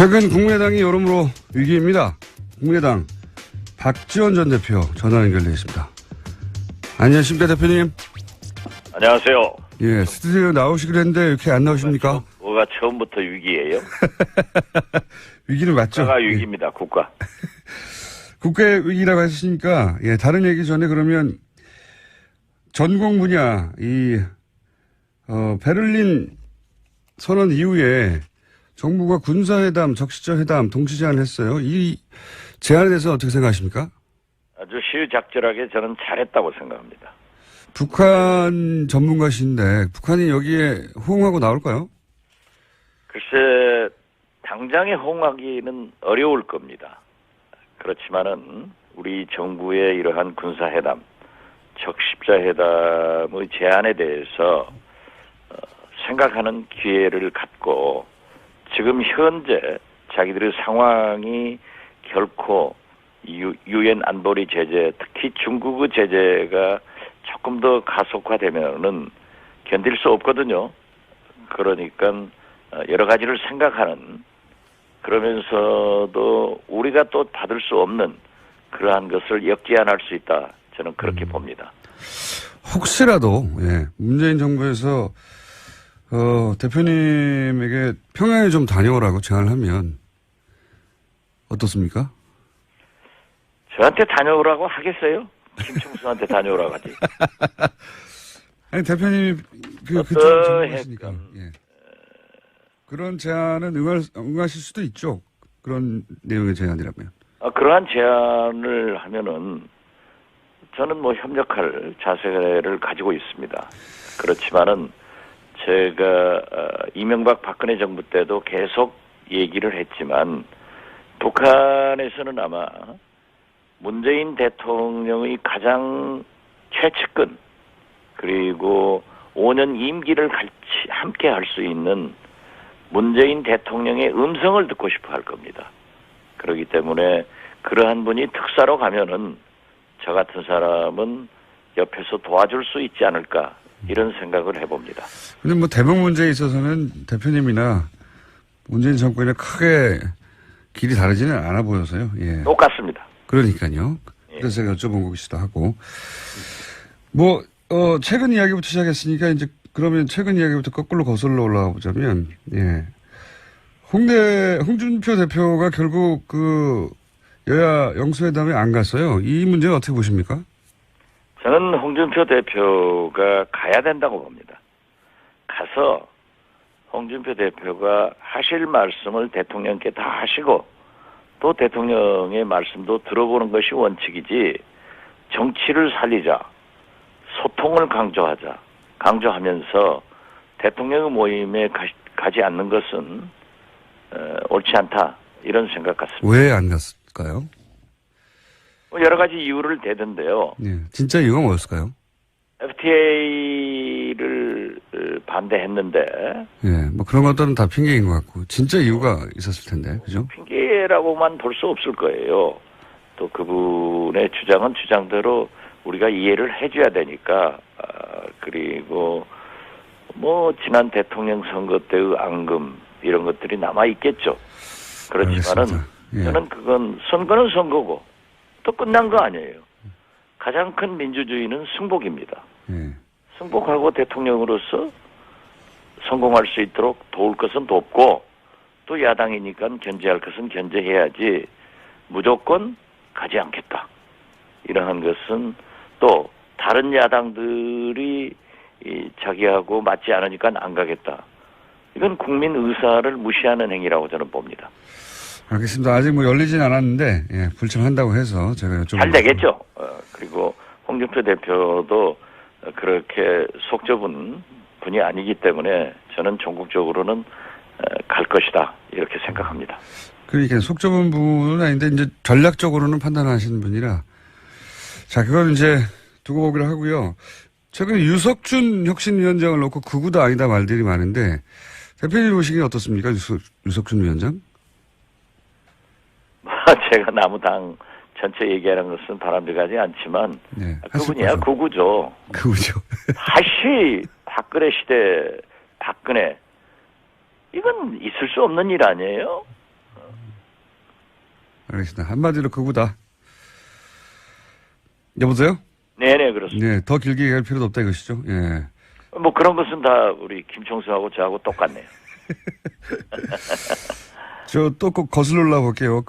최근 국민의당이 여러모로 위기입니다. 국민의당 박지원 전 대표 전화 연결되어 있습니다. 안녕하십니까 대표님. 안녕하세요. 예, 스튜디오에 나오시기로 했는데 이렇게 안 나오십니까? 뭐가 처음부터 위기예요? 위기는 맞죠? 국가가 위기입니다. 예. 국가. 국가의 위기라고 하셨으니까 예, 다른 얘기 전에 그러면 전공 분야 베를린 선언 이후에 정부가 군사회담, 적시적 회담 동시 제안을 했어요. 이 제안에 대해서 어떻게 생각하십니까? 아주 시의적절하게 저는 잘했다고 생각합니다. 북한 전문가신데 북한이 여기에 호응하고 나올까요? 글쎄 당장에 호응하기는 어려울 겁니다. 그렇지만은 우리 정부의 이러한 군사회담, 적십자회담의 제안에 대해서 생각하는 기회를 갖고 지금 현재 자기들의 상황이 결코 유엔 안보리 제재, 특히 중국의 제재가 조금 더 가속화되면은 견딜 수 없거든요. 그러니까 여러 가지를 생각하는, 그러면서도 우리가 또 받을 수 없는 그러한 것을 역제안할 수 있다. 저는 그렇게 봅니다. 혹시라도 문재인 정부에서 대표님에게 평양에 좀 다녀오라고 제안을 하면 어떻습니까? 저한테 다녀오라고 하겠어요? 김충수한테 다녀오라고 하지. 아니 대표님이 그쪽 전문가시니까 그런 제안은 응하실 수도 있죠. 그런 내용의 제안이라면. 그러한 제안을 하면은 저는 뭐 협력할 자세를 가지고 있습니다. 그렇지만은 제가 이명박 박근혜 정부 때도 계속 얘기를 했지만 북한에서는 아마 문재인 대통령의 가장 최측근 그리고 5년 임기를 같이 함께 할 수 있는 문재인 대통령의 음성을 듣고 싶어 할 겁니다. 그렇기 때문에 그러한 분이 특사로 가면은 저 같은 사람은 옆에서 도와줄 수 있지 않을까 이런 생각을 해봅니다. 근데 뭐 대북 문제에 있어서는 대표님이나 문재인 정권이나 크게 길이 다르지는 않아 보여서요. 예. 똑같습니다. 그러니까요. 그래서 제가 여쭤본 것이기도 하고. 뭐, 최근 이야기부터 시작했으니까 이제 그러면 최근 이야기부터 거꾸로 거슬러 올라가 보자면, 예. 홍준표 대표가 결국 여야 영수회담에 안 갔어요. 이 문제는 어떻게 보십니까? 저는 홍준표 대표가 가야 된다고 봅니다. 가서 홍준표 대표가 하실 말씀을 대통령께 다 하시고 또 대통령의 말씀도 들어보는 것이 원칙이지 정치를 살리자, 소통을 강조하면서 대통령의 모임에 가지 않는 것은 옳지 않다 이런 생각 같습니다. 왜 안 갔을까요? 여러 가지 이유를 대던데요. 예, 진짜 이유가 뭐였을까요? FTA를 반대했는데. 예, 뭐 그런 것들은 다 핑계인 것 같고 진짜 이유가 있었을 텐데, 그죠? 핑계라고만 볼 수 없을 거예요. 또 그분의 주장은 주장대로 우리가 이해를 해줘야 되니까. 그리고 뭐 지난 대통령 선거 때의 앙금 이런 것들이 남아 있겠죠. 그렇지만은 예. 저는 그건 선거는 선거고 또 끝난 거 아니에요. 가장 큰 민주주의는 승복입니다. 예. 승복하고 대통령으로서 성공할 수 있도록 도울 것은 돕고 또 야당이니까 견제할 것은 견제해야지 무조건 가지 않겠다. 이러한 것은 또 다른 야당들이 자기하고 맞지 않으니까 안 가겠다. 이건 국민 의사를 무시하는 행위라고 저는 봅니다. 알겠습니다. 아직 뭐 열리진 않았는데 불참한다고 해서 제가 여쭤본 잘 되겠죠. 그리고 홍준표 대표도 그렇게 속 좁은 분이 아니기 때문에 저는 전국적으로는 갈 것이다 이렇게 생각합니다. 그러니까 속 좁은 분은 아닌데 이제 전략적으로는 판단하시는 분이라 자 그건 이제 두고 보기로 하고요. 최근에 유석준 혁신위원장을 놓고 극우다 아니다 말들이 많은데 대표님 보시기엔 어떻습니까? 유석준 위원장? 제가 나무당 전체 얘기하는 것은 바람직하지 않지만 네, 그분이야 극우죠. 극우죠. 다시 박근혜 시대 박근혜 이건 있을 수 없는 일 아니에요? 알겠습니다. 한마디로 극우다. 여보세요? 네네, 그렇습니다. 네, 더 길게 얘기할 필요도 없다 이것이죠. 예. 뭐 그런 것은 다 우리 김총수하고 저하고 똑같네요. 저 또 꼭 거슬러 올라볼게요.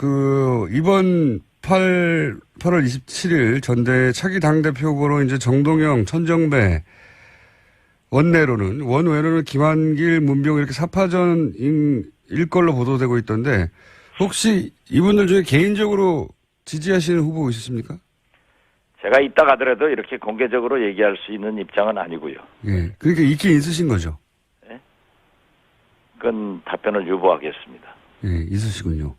이번 8월 27일 전대 차기 당대표 후보로 이제 정동영, 천정배, 원외로는 김한길, 문병 이렇게 4파전일 걸로 보도되고 있던데 혹시 이분들 중에 개인적으로 지지하시는 후보 있으십니까? 제가 이따 가더라도 이렇게 공개적으로 얘기할 수 있는 입장은 아니고요. 예. 그러니까 있긴 있으신 거죠. 그건 답변을 유보하겠습니다. 예, 있으시군요.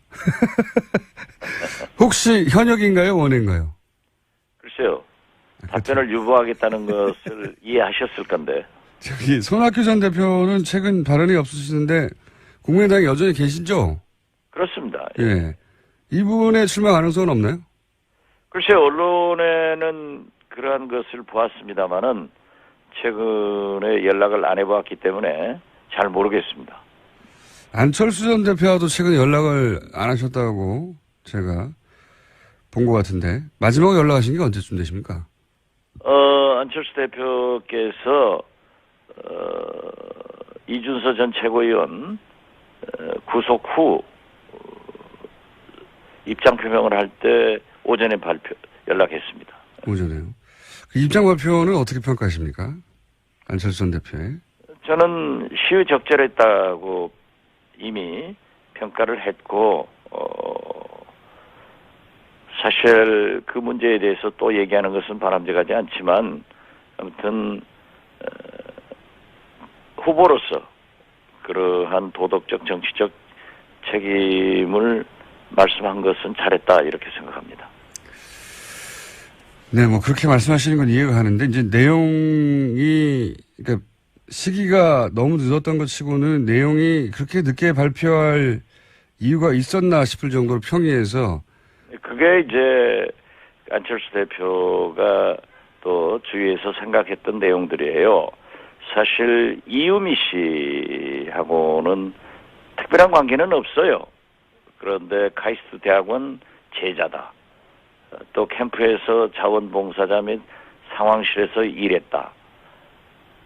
혹시 현역인가요? 원외인가요? 글쎄요. 답변을 유보하겠다는 것을 이해하셨을 건데. 저기 손학규 전 대표는 최근 발언이 없으시는데 국민의당에 여전히 계시죠? 그렇습니다. 예. 이분의 출마 가능성은 없나요? 글쎄요. 언론에는 그러한 것을 보았습니다마는 최근에 연락을 안 해보았기 때문에 잘 모르겠습니다. 안철수 전 대표와도 최근 연락을 안 하셨다고 제가 본 것 같은데 마지막으로 연락하신 게 언제쯤 되십니까? 안철수 대표께서 이준서 전 최고위원 구속 후 입장 표명을 할 때 오전에 연락했습니다. 오전에요. 그 입장 발표는 어떻게 평가하십니까? 안철수 전 대표의. 저는 시의적절했다고 이미 평가를 했고 사실 그 문제에 대해서 또 얘기하는 것은 바람직하지 않지만 아무튼 후보로서 그러한 도덕적 정치적 책임을 말씀한 것은 잘했다 이렇게 생각합니다. 네, 뭐 그렇게 말씀하시는 건 이해가 가는데 이제 내용이 그러니까 시기가 너무 늦었던 것 치고는 내용이 그렇게 늦게 발표할 이유가 있었나 싶을 정도로 평이해서 그게 이제 안철수 대표가 또 주위에서 생각했던 내용들이에요. 사실 이유미 씨하고는 특별한 관계는 없어요. 그런데 카이스트 대학원 제자다. 또 캠프에서 자원봉사자 및 상황실에서 일했다.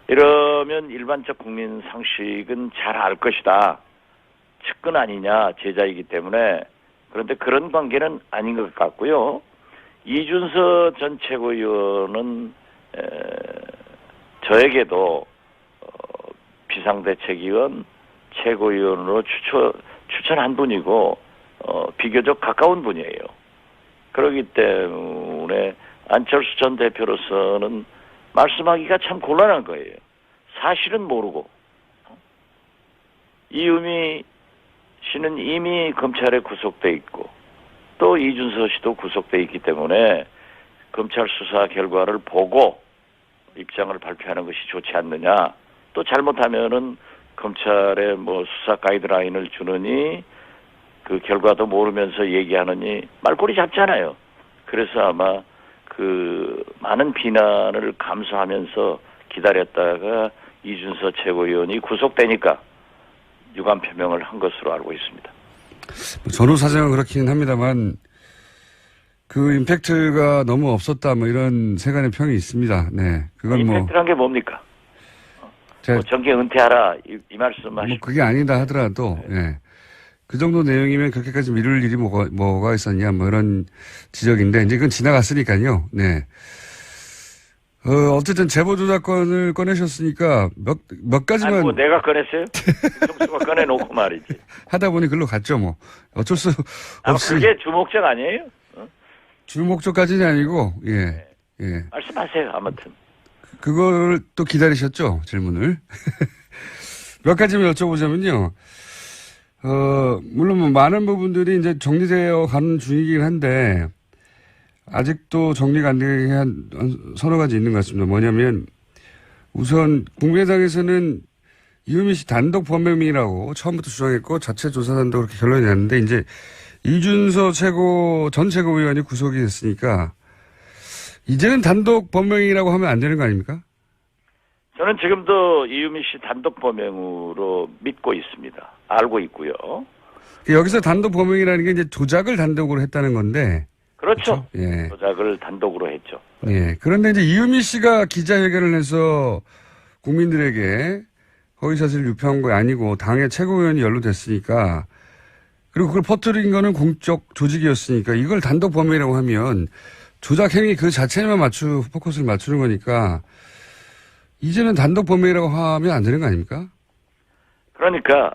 이러면 일반적 국민 상식은 잘 알 것이다. 측근 아니냐, 제자이기 때문에. 그런데 그런 관계는 아닌 것 같고요. 이준서 전 최고위원은 저에게도 비상대책위원 최고위원으로 추천한 분이고 비교적 가까운 분이에요. 그렇기 때문에 안철수 전 대표로서는 말씀하기가 참 곤란한 거예요. 사실은 모르고. 이유미 씨는 이미 검찰에 구속돼 있고 또 이준서 씨도 구속돼 있기 때문에 검찰 수사 결과를 보고 입장을 발표하는 것이 좋지 않느냐. 또 잘못하면은 검찰에 뭐 수사 가이드라인을 주느니 그 결과도 모르면서 얘기하느니 말꼬리 잡잖아요. 그래서 아마 그 많은 비난을 감수하면서 기다렸다가 이준서 최고위원이 구속되니까 유감 표명을 한 것으로 알고 있습니다. 전후 사정은 그렇긴 합니다만 그 임팩트가 너무 없었다 뭐 이런 세간의 평이 있습니다. 네, 그건 뭐 임팩트란 게 뭡니까? 뭐 정계 은퇴하라 이 말씀하시고 뭐 그게 아니다 하더라도 예. 그 정도 내용이면 그렇게까지 미룰 일이 뭐가 있었냐 뭐 이런 지적인데 이제 그건 지나갔으니까요. 네. 어쨌든 제보 조작권을 꺼내셨으니까 몇 가지만. 아니, 뭐 내가 꺼냈어요? 김종수가 꺼내놓고 말이지. 하다 보니 글로 갔죠 뭐. 어쩔 수 없이. 그게 주목적 아니에요? 주목적까지는 아니고 예. 예. 말씀하세요. 아무튼. 그걸 또 기다리셨죠? 질문을. 몇 가지만 여쭤보자면요. 물론 뭐 많은 부분들이 이제 정리되어 가는 중이긴 한데, 아직도 정리가 안 되게 한 서너 가지 있는 것 같습니다. 뭐냐면, 우선, 국민의당에서는 이유미 씨 단독 범행이라고 처음부터 주장했고, 자체 조사단도 그렇게 결론이 났는데, 이제, 이준서 전 최고위원이 구속이 됐으니까, 이제는 단독 범행이라고 하면 안 되는 거 아닙니까? 저는 지금도 이유미 씨 단독 범행으로 믿고 있습니다. 알고 있고요. 여기서 단독 범행이라는 게 이제 조작을 단독으로 했다는 건데. 그렇죠. 예. 조작을 단독으로 했죠. 예. 그런데 이제 이유미 씨가 기자회견을 해서 국민들에게 허위사실 유포한 거 아니고 당의 최고위원이 연루됐으니까 그리고 그걸 퍼뜨린 거는 공적 조직이었으니까 이걸 단독 범행이라고 하면 조작 행위 그 자체에만 포커스를 맞추는 거니까 이제는 단독 범행이라고 하면 안 되는 거 아닙니까? 그러니까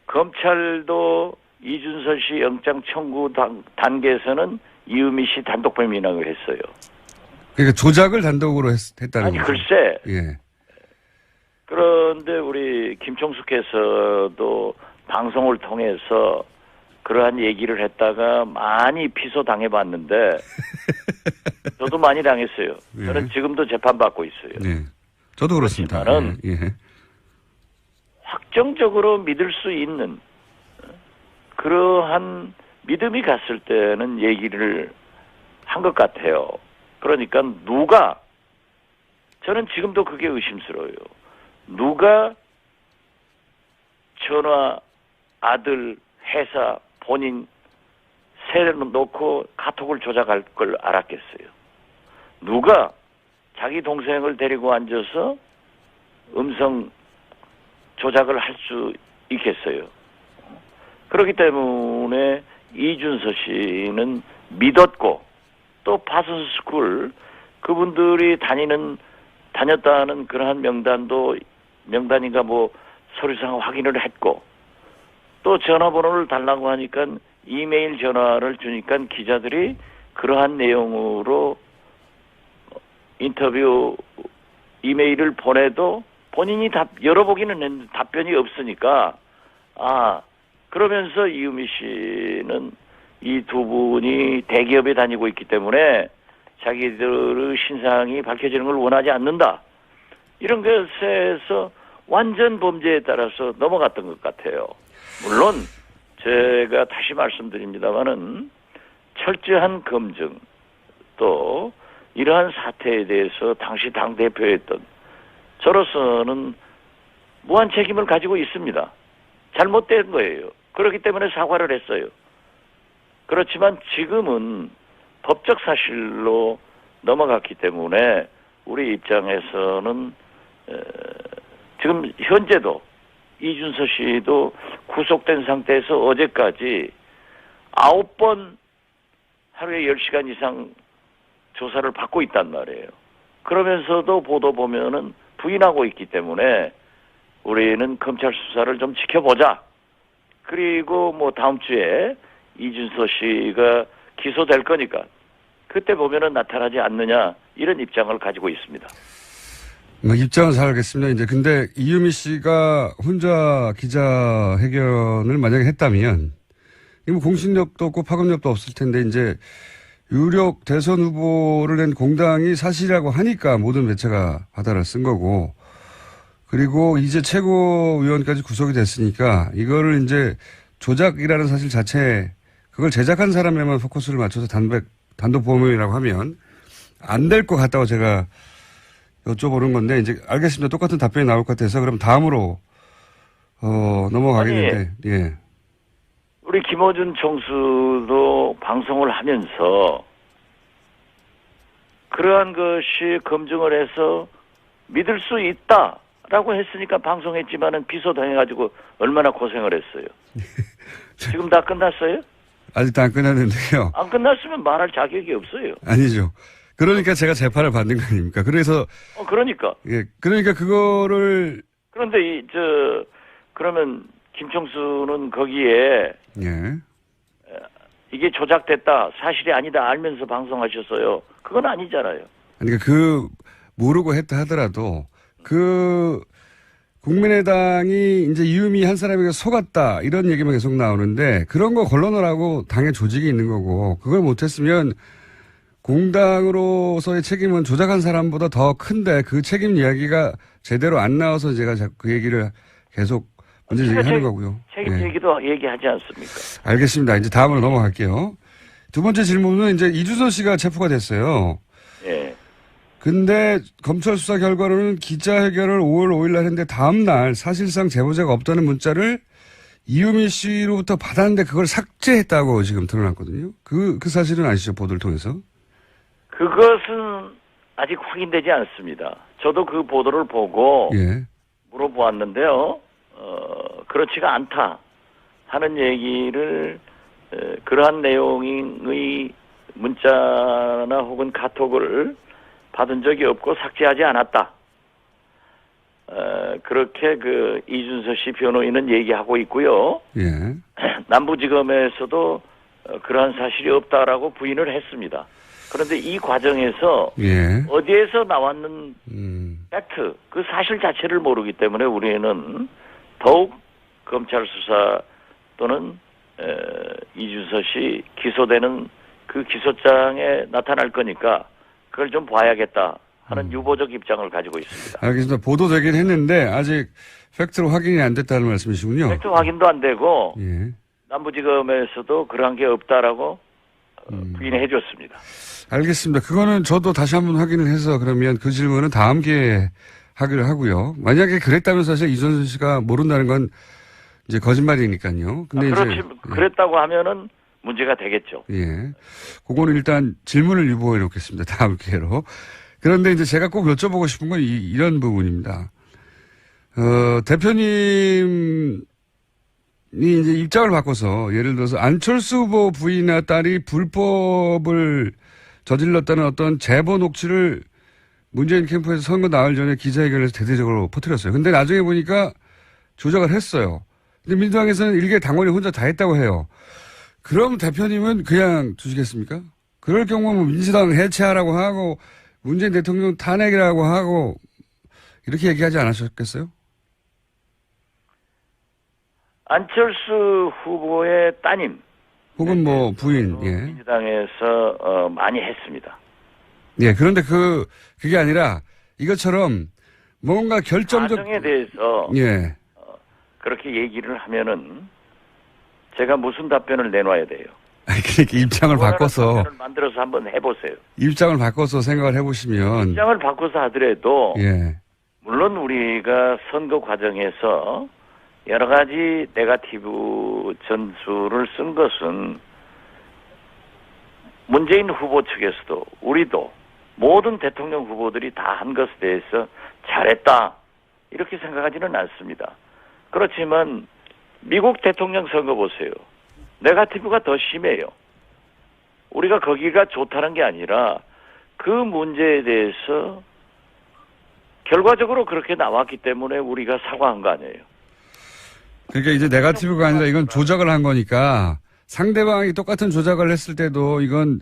검찰도 이준서 씨 영장 청구 단계에서는 이유미 씨 단독 범행이라고 했어요. 그러니까 조작을 단독으로 했다는 아니 거죠. 글쎄. 예. 그런데 우리 김총수께서도 방송을 통해서 그러한 얘기를 했다가 많이 피소 당해봤는데 저도 많이 당했어요. 예. 저는 지금도 재판받고 있어요. 예. 저도 그렇습니다. 그렇지만은 예. 예. 확정적으로 믿을 수 있는 그러한 믿음이 갔을 때는 얘기를 한 것 같아요. 그러니까 누가 저는 지금도 그게 의심스러워요. 누가 전화, 아들, 회사, 본인 세를 놓고 카톡을 조작할 걸 알았겠어요. 누가 자기 동생을 데리고 앉아서 음성 조작을 할 수 있겠어요. 그렇기 때문에 이준서 씨는 믿었고 또 파슨스쿨 그분들이 다녔다는 그러한 명단인가 뭐 서류상 확인을 했고 또 전화번호를 달라고 하니까 이메일 전화를 주니까 기자들이 그러한 내용으로 인터뷰 이메일을 보내도 본인이 열어보기는 했는데 답변이 없으니까 그러면서 이유미 씨는 이 두 분이 대기업에 다니고 있기 때문에 자기들의 신상이 밝혀지는 걸 원하지 않는다. 이런 것에서 완전 범죄에 따라서 넘어갔던 것 같아요. 물론 제가 다시 말씀드립니다마는 철저한 검증 또 이러한 사태에 대해서 당시 당대표였던 저로서는 무한 책임을 가지고 있습니다. 잘못된 거예요. 그렇기 때문에 사과를 했어요. 그렇지만 지금은 법적 사실로 넘어갔기 때문에 우리 입장에서는 지금 현재도 이준서 씨도 구속된 상태에서 어제까지 9번 하루에 10시간 이상 조사를 받고 있단 말이에요. 그러면서도 보도 보면은 부인하고 있기 때문에 우리는 검찰 수사를 좀 지켜보자. 그리고 뭐 다음 주에 이준서 씨가 기소될 거니까 그때 보면은 나타나지 않느냐 이런 입장을 가지고 있습니다. 입장은 잘 알겠습니다. 이제 근데 이유미 씨가 혼자 기자회견을 만약에 했다면 뭐 공신력도 없고 파급력도 없을 텐데 이제 유력 대선 후보를 낸 공당이 사실이라고 하니까 모든 매체가 바다를 쓴 거고 그리고 이제 최고위원까지 구속이 됐으니까 이거를 이제 조작이라는 사실 자체 그걸 제작한 사람에만 포커스를 맞춰서 단독 범행이라고 하면 안 될 것 같다고 제가 여쭤보는 건데 이제 알겠습니다. 똑같은 답변이 나올 것 같아서 그럼 다음으로 넘어가겠는데 예. 우리 김어준 총수도 방송을 하면서 그러한 것이 검증을 해서 믿을 수 있다라고 했으니까 방송했지만은 비소당해가지고 얼마나 고생을 했어요. 지금 다 끝났어요? 아직도 안 끝났는데요. 안 끝났으면 말할 자격이 없어요. 아니죠. 그러니까 제가 재판을 받는 거 아닙니까? 그래서 그러니까. 예, 그러니까 그거를 그런데 그러면 김총수는 거기에 예. 이게 조작됐다 사실이 아니다 알면서 방송하셨어요. 그건 아니잖아요. 그러니까 모르고 했다 하더라도 국민의당이 이제 이유미 한 사람에게 속았다 이런 얘기만 계속 나오는데 그런 거 걸러내라고 당의 조직이 있는 거고 그걸 못했으면 공당으로서의 책임은 조작한 사람보다 더 큰데 그 책임 이야기가 제대로 안 나와서 제가 그 얘기를 계속 문제 제기하는 거고요. 책임 얘기도 얘기하지 않습니까? 알겠습니다. 이제 다음으로 넘어갈게요. 두 번째 질문은 이제 이준서 씨가 체포가 됐어요. 예. 근데 검찰 수사 결과로는 기자회견을 5월 5일 날 했는데 다음 날 사실상 제보자가 없다는 문자를 이유미 씨로부터 받았는데 그걸 삭제했다고 지금 드러났거든요. 그 사실은 아시죠? 보도를 통해서. 그것은 아직 확인되지 않습니다. 저도 그 보도를 보고 예. 물어보았는데요. 그렇지가 않다 하는 얘기를 그러한 내용의 문자나 혹은 카톡을 받은 적이 없고 삭제하지 않았다. 그렇게 그 이준서 씨 변호인은 얘기하고 있고요. 예. 남부지검에서도 그러한 사실이 없다라고 부인을 했습니다. 그런데 이 과정에서 예. 어디에서 나왔는 팩트, 그 사실 자체를 모르기 때문에 우리는 더욱 검찰 수사 또는 이준서 씨 기소되는 그 기소장에 나타날 거니까 그걸 좀 봐야겠다 하는 유보적 입장을 가지고 있습니다. 알겠습니다. 보도되긴 했는데 아직 팩트로 확인이 안 됐다는 말씀이시군요. 팩트 확인도 안 되고 예. 남부지검에서도 그러한 게 없다라고 부인해 줬습니다. 알겠습니다. 그거는 저도 다시 한번 확인을 해서 그러면 그 질문은 다음 기회에 하기로 하고요. 만약에 그랬다면 사실 이준서 씨가 모른다는 건 이제 거짓말이니까요. 근데 그렇지, 이제 그랬다고 하면은 문제가 되겠죠. 예. 그거는 일단 질문을 유보해 놓겠습니다. 다음 기회로. 그런데 이제 제가 꼭 여쭤보고 싶은 건 이런 부분입니다. 대표님이 이제 입장을 바꿔서 예를 들어서 안철수 후보 부인이나 딸이 불법을 저질렀다는 어떤 제보 녹취를 문재인 캠프에서 선거 나흘 전에 기자회견에서 대대적으로 퍼뜨렸어요. 근데 나중에 보니까 조작을 했어요. 근데 민주당에서는 일개 당원이 혼자 다 했다고 해요. 그럼 대표님은 그냥 두시겠습니까? 그럴 경우는 민주당 해체하라고 하고 문재인 대통령 탄핵이라고 하고 이렇게 얘기하지 않으셨겠어요? 안철수 후보의 따님 혹은 뭐 부인, 예. 민주당에서 많이 했습니다. 예, 그런데 그게 아니라 이것처럼 뭔가 결정적 과정에 대해서 예. 그렇게 얘기를 하면은 제가 무슨 답변을 내놔야 돼요? 그러니까 입장을 바꿔서 답변을 만들어서 한번 해보세요. 입장을 바꿔서 생각을 해보시면 입장을 바꿔서 하더라도 예. 물론 우리가 선거 과정에서 여러 가지 네거티브 전술을 쓴 것은 문재인 후보 측에서도 우리도 모든 대통령 후보들이 다 한 것에 대해서 잘했다 이렇게 생각하지는 않습니다. 그렇지만 미국 대통령 선거 보세요. 네거티브가 더 심해요. 우리가 거기가 좋다는 게 아니라 그 문제에 대해서 결과적으로 그렇게 나왔기 때문에 우리가 사과한 거 아니에요. 그러니까 이제 네거티브가 아니라 이건 조작을 한 거니까 상대방이 똑같은 조작을 했을 때도 이건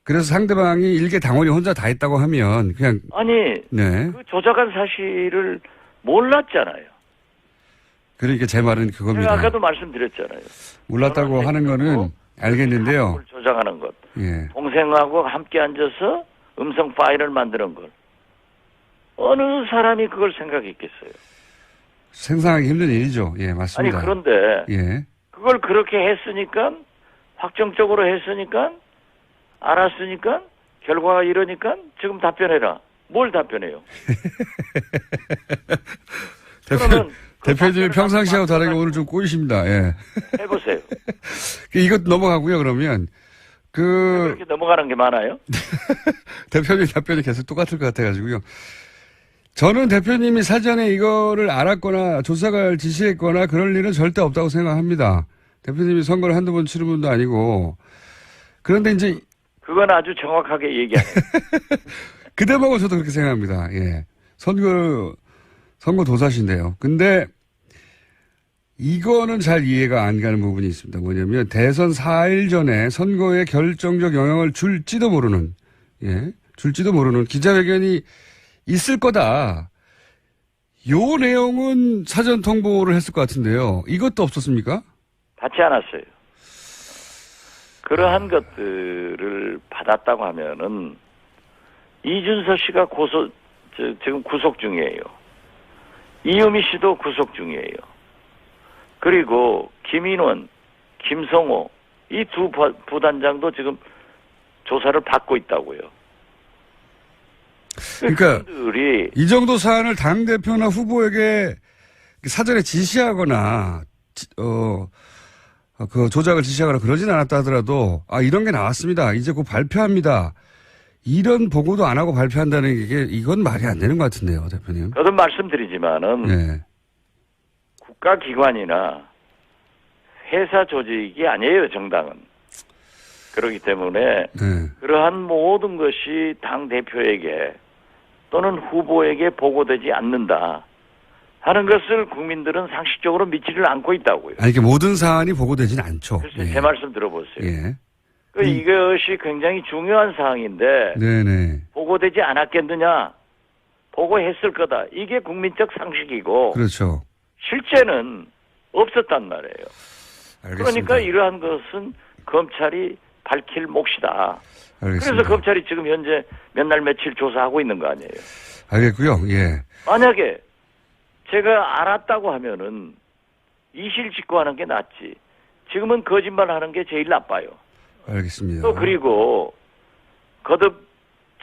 그래서 상대방이 일개 당원이 혼자 다 했다고 하면 그냥 아니 네. 그 조작한 사실을 몰랐잖아요. 그러니까 제 말은 그겁니다. 제가 아까도 말씀드렸잖아요. 몰랐다고 하는 거는 알겠는데요. 조작하는 것. 예. 동생하고 함께 앉아서 음성 파일을 만드는 걸. 어느 사람이 그걸 생각했겠어요. 생산하기 힘든 일이죠. 예, 아니 맞습니다. 그런데 예. 그걸 그렇게 했으니까 확정적으로 했으니까 알았으니까 결과가 이러니까 지금 답변해라. 뭘 답변해요? 대표님이 평상시하고 다르게 오늘 좀 꼬이십니다. 예. 해보세요. 이것 넘어가고요. 그러면 그렇게 넘어가는 게 많아요? 대표님 답변이 계속 똑같을 것 같아가지고요. 저는 대표님이 사전에 이거를 알았거나 조사를 지시했거나 그럴 일은 절대 없다고 생각합니다. 대표님이 선거를 한두 번 치른 분도 아니고. 그런데 이제 그건 아주 정확하게 얘기하네요. 그 대목은 저도 그렇게 생각합니다. 예. 선거 도사신데요. 근데 이거는 잘 이해가 안 가는 부분이 있습니다. 뭐냐면 대선 4일 전에 선거에 결정적 영향을 줄지도 모르는 기자회견이 있을 거다. 요 내용은 사전 통보를 했을 것 같은데요. 이것도 없었습니까? 받지 않았어요. 그러한 것들을 받았다고 하면은 이준서 씨가 지금 구속 중이에요. 이유미 씨도 구속 중이에요. 그리고 김인원, 김성호 이 두 부단장도 지금 조사를 받고 있다고요. 그러니까 그들이 이 정도 사안을 당대표나 후보에게 사전에 지시하거나 그 조작을 지시하거나 그러진 않았다 하더라도, 이런 게 나왔습니다. 이제 곧 발표합니다. 이런 보고도 안 하고 발표한다는 게, 이건 말이 안 되는 것 같은데요, 대표님. 거듭 말씀드리지만은, 네. 국가기관이나 회사 조직이 아니에요, 정당은. 그렇기 때문에, 네. 그러한 모든 것이 당대표에게 또는 후보에게 보고되지 않는다 하는 것을 국민들은 상식적으로 믿지를 않고 있다고요. 이게 모든 사안이 보고되진 않죠. 글쎄, 예. 제 말씀 들어보세요. 예. 이것이 굉장히 중요한 사항인데 네네. 보고되지 않았겠느냐? 보고했을 거다. 이게 국민적 상식이고 그렇죠. 실제는 없었단 말이에요. 알겠습니다. 그러니까 이러한 것은 검찰이 밝힐 몫이다. 알겠습니다. 그래서 검찰이 지금 현재 몇 날 며칠 조사하고 있는 거 아니에요. 알겠고요. 예. 만약에 제가 알았다고 하면은 이실직고하는 게 낫지. 지금은 거짓말하는 게 제일 나빠요. 알겠습니다. 또 그리고 거듭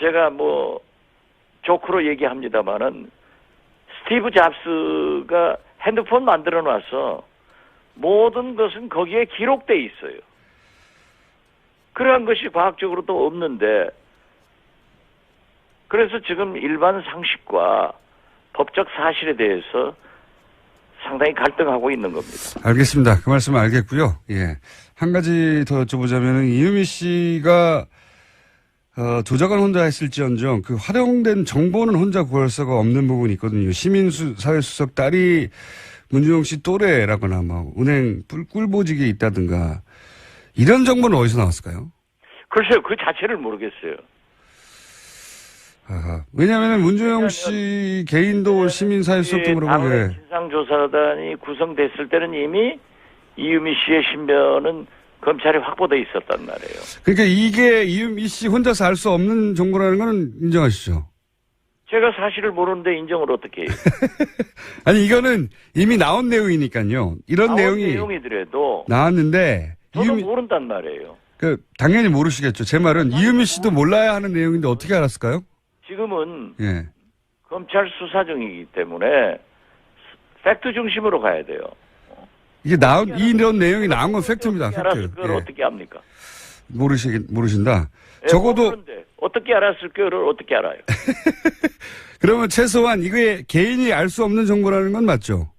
제가 뭐 조크로 얘기합니다마는 스티브 잡스가 핸드폰 만들어 놔서 모든 것은 거기에 기록돼 있어요. 그러한 것이 과학적으로 또 없는데 그래서 지금 일반 상식과 법적 사실에 대해서 상당히 갈등하고 있는 겁니다. 알겠습니다. 그 말씀은 알겠고요. 예. 한 가지 더 여쭤보자면 이유미 씨가 조작은 혼자 했을지언정 그 활용된 정보는 혼자 구할 수가 없는 부분이 있거든요. 시민사회수석 딸이 문준용 씨 또래라거나 뭐 은행 꿀보직에 있다든가 이런 정보는 어디서 나왔을까요? 글쎄요. 그 자체를 모르겠어요. 왜냐하면 문준용 씨 개인도 시민사회수석 등으로 당의 진상조사단이 구성됐을 때는 이미 이유미 씨의 신변은 검찰에 확보돼 있었단 말이에요. 그러니까 이게 이유미 씨 혼자서 알 수 없는 정보라는 건 인정하시죠? 제가 사실을 모르는데 인정을 어떻게 해요? 아니 이거는 이미 나온 내용이니까요. 이런 내용이더라도 나왔는데 저도 모른단 말이에요. 당연히 모르시겠죠. 제 말은 이유미 씨도 몰라야 하는 내용인데 어떻게 알았을까요? 지금은 예. 검찰 수사 중이기 때문에 팩트 중심으로 가야 돼요. 이게 이런 내용이 나온 건 팩트입니다. 팩트. 알았을 걸 어떻게 합니까? 모르신다. 예, 적어도 모르는데 어떻게 알았을 거를 어떻게 알아요? 그러면 최소한 이게 개인이 알 수 없는 정보라는 건 맞죠?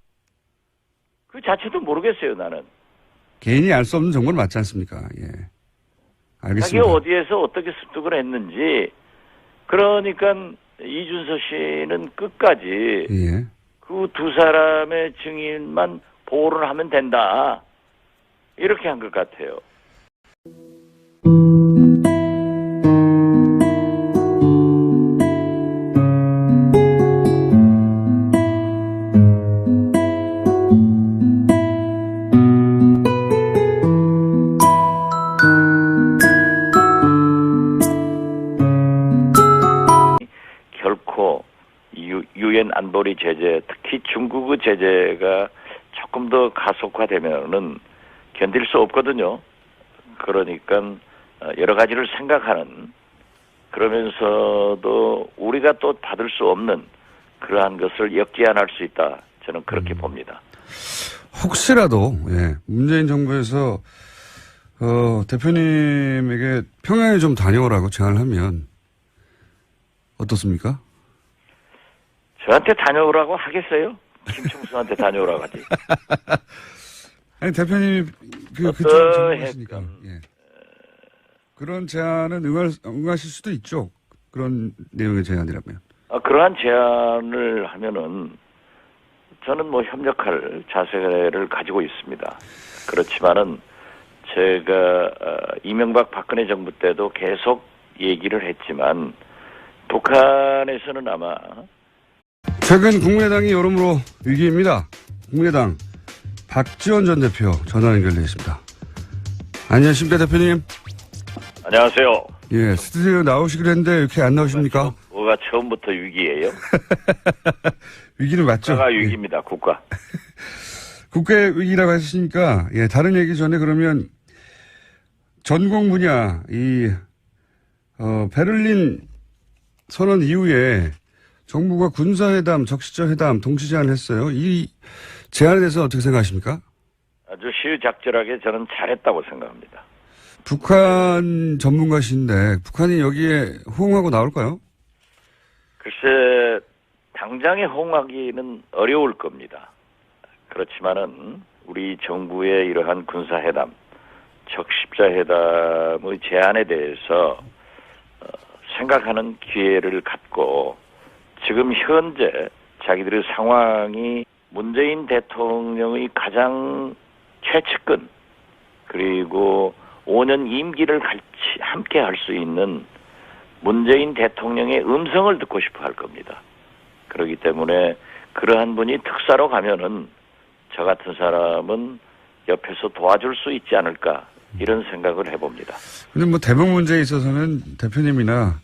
그 자체도 모르겠어요, 나는. 개인이 알 수 없는 정보는 맞지 않습니까? 예. 알겠습니다. 자기가 어디에서 어떻게 습득을 했는지 그러니까 이준서 씨는 끝까지 예. 그 두 사람의 증인만 보호를 하면 된다. 이렇게 한 것 같아요. 결코 유엔 안보리 제재, 특히 중국의 제재가 조금 더 가속화되면은 견딜 수 없거든요. 그러니까 여러 가지를 생각하는 그러면서도 우리가 또 받을 수 없는 그러한 것을 역제안할 수 있다. 저는 그렇게 봅니다. 혹시라도 문재인 정부에서 대표님에게 평양에 좀 다녀오라고 제안을 하면 어떻습니까? 저한테 다녀오라고 하겠어요? 김충수한테 다녀오라고 하지. 아니 대표님이 그쪽을 전문가시니까 그런 제안은 응하실 수도 있죠. 그런 내용의 제안이라면. 그러한 제안을 하면은 저는 뭐 협력할 자세를 가지고 있습니다. 그렇지만은 제가 이명박 박근혜 정부 때도 계속 얘기를 했지만 북한에서는 아마 최근 국민의당이 여러모로 위기입니다. 국민의당 박지원 전 대표 전화 연결되어 있습니다. 안녕하십니까 대표님. 안녕하세요. 예, 스튜디오 나오시기로 했는데 이렇게 안 나오십니까? 뭐가 처음부터 위기예요? 위기는 맞죠? 국가가 위기입니다. 국가. 국가 위기라고 하시니까 다른 얘기 전에 그러면 전공 분야 베를린 선언 이후에 정부가 군사회담, 적시적 회담 동시 제안을 했어요. 이 제안에 대해서 어떻게 생각하십니까? 아주 시의적절하게 저는 잘했다고 생각합니다. 북한 전문가신데 북한이 여기에 호응하고 나올까요? 글쎄 당장에 호응하기는 어려울 겁니다. 그렇지만은 우리 정부의 이러한 군사회담, 적십자회담의 제안에 대해서 생각하는 기회를 갖고 지금 현재 자기들의 상황이 문재인 대통령의 가장 최측근 그리고 5년 임기를 같이 함께 할 수 있는 문재인 대통령의 음성을 듣고 싶어 할 겁니다. 그렇기 때문에 그러한 분이 특사로 가면은 저 같은 사람은 옆에서 도와줄 수 있지 않을까 이런 생각을 해봅니다. 근데 뭐 대북 문제에 있어서는 대표님이나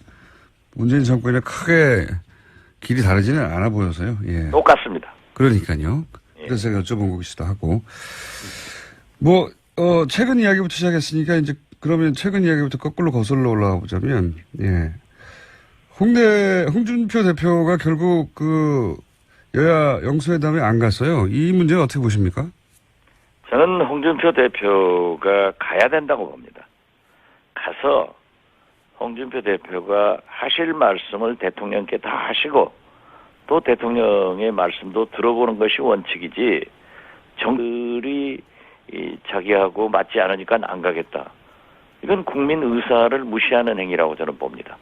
문재인 정권이나 크게 길이 다르지는 않아 보여서요. 예. 똑같습니다. 그러니까요. 예. 그래서 제가 여쭤본 것이기도 하고. 뭐, 최근 이야기부터 시작했으니까 이제 그러면 최근 이야기부터 거꾸로 거슬러 올라가 보자면, 예. 홍준표 대표가 결국 그 여야 영수회담에 안 갔어요. 이 문제는 어떻게 보십니까? 저는 홍준표 대표가 가야 된다고 봅니다. 가서 홍준표 대표가 하실 말씀을 대통령께 다 하시고 또 대통령의 말씀도 들어보는 것이 원칙이지 정들이 자기하고 맞지 않으니까 안 가겠다. 이건 국민 의사를 무시하는 행위라고 저는 봅니다.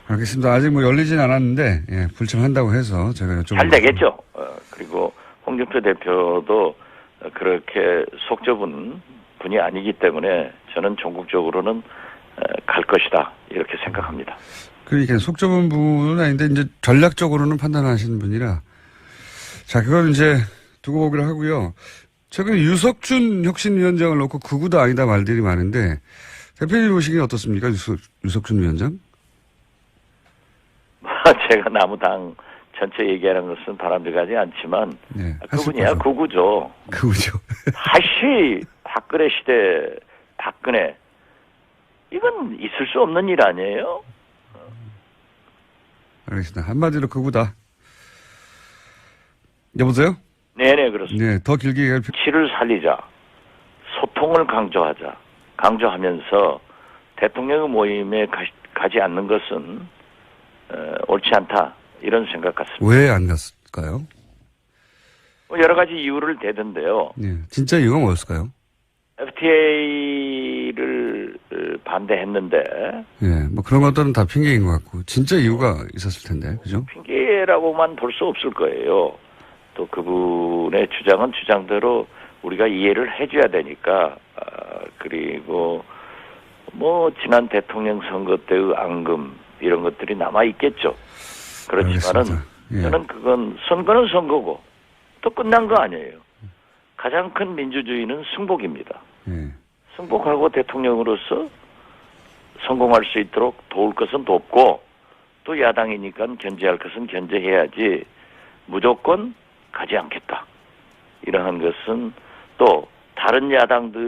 알겠습니다. 아직 뭐 열리진 않았는데 예, 불참한다고 해서 제가 여쭤본 잘 되겠죠. 그리고 홍준표 대표도 그렇게 속 좁은 분이 아니기 때문에 저는 전국적으로는 갈 것이다 이렇게 생각합니다. 그러니까 속 좁은 분은 아닌데 이제 전략적으로는 판단하시는 분이라 자 그건 이제 두고 보기로 하고요. 최근에 유석준 혁신위원장을 놓고 극우다 아니다 말들이 많은데 대표님 보시기엔 어떻습니까? 유석준 위원장? 제가 남우당 전체 얘기하는 것은 바람직하지 않지만 네, 그분이야 극우죠. 극우죠. 다시 박근혜 시대 박근혜 이건 있을 수 없는 일 아니에요? 알겠습니다. 한마디로 극우다. 여보세요? 네네 그렇습니다. 네, 더 길게 얘기할 치를 살리자. 소통을 강조하면서 대통령의 모임에 가지 않는 것은 옳지 않다. 이런 생각 같습니다. 왜 안 갔을까요? 여러 가지 이유를 대던데요. 네, 진짜 이유가 뭐였을까요? FTA를 반대했는데 예, 뭐 그런 것들은 다 핑계인 것 같고 진짜 이유가 있었을 텐데, 그죠? 핑계라고만 볼 수 없을 거예요. 또 그분의 주장은 주장대로 우리가 이해를 해줘야 되니까 그리고 뭐 지난 대통령 선거 때의 앙금 이런 것들이 남아 있겠죠. 그렇지만은 예. 저는 그건 선거는 선거고 또 끝난 거 아니에요. 가장 큰 민주주의는 승복입니다. 예. 승복하고 대통령으로서 성공할 수 있도록 도울 것은 돕고 또 야당이니까 견제할 것은 견제해야지 무조건 가지 않겠다. 이러한 것은 또 다른 야당들